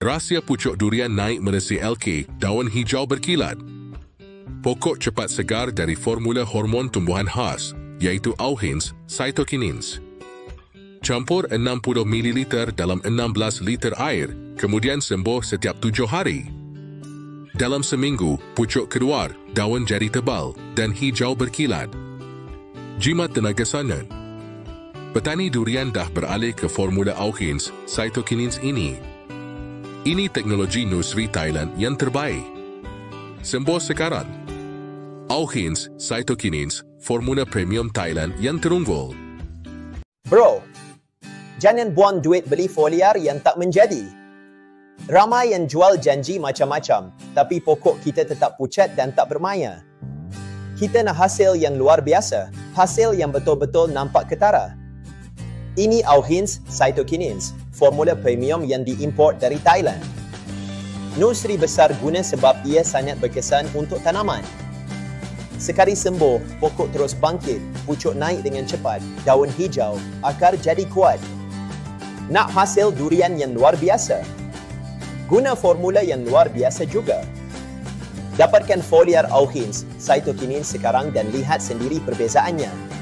Rahsia pucuk durian naik meresi LK, daun hijau berkilat. Pokok cepat segar dari formula hormon tumbuhan khas, iaitu auhins, cytokinins. Campur 60 ml dalam 16 liter air, kemudian sembuh setiap 7 hari. Dalam seminggu, pucuk keluar, daun jadi tebal dan hijau berkilat. Jimat tenaga sangat. Petani durian dah beralih ke formula auhins, cytokinins ini. Ini teknologi nursery Thailand yang terbaik. Sembuh sekarang. Auhins, cytokinins, formula premium Thailand yang terunggul. Bro, jangan buang duit beli foliar yang tak menjadi. Ramai yang jual janji macam-macam, tapi pokok kita tetap pucat dan tak bermaya. Kita nak hasil yang luar biasa, hasil yang betul-betul nampak ketara. Ini auhins, cytokinins, formula premium yang diimport dari Thailand. Nursery besar guna sebab ia sangat berkesan untuk tanaman. Sekali sembuh, pokok terus bangkit, pucuk naik dengan cepat, daun hijau, akar jadi kuat. Nak hasil durian yang luar biasa? Guna formula yang luar biasa juga. Dapatkan foliar auhins, cytokinins sekarang dan lihat sendiri perbezaannya.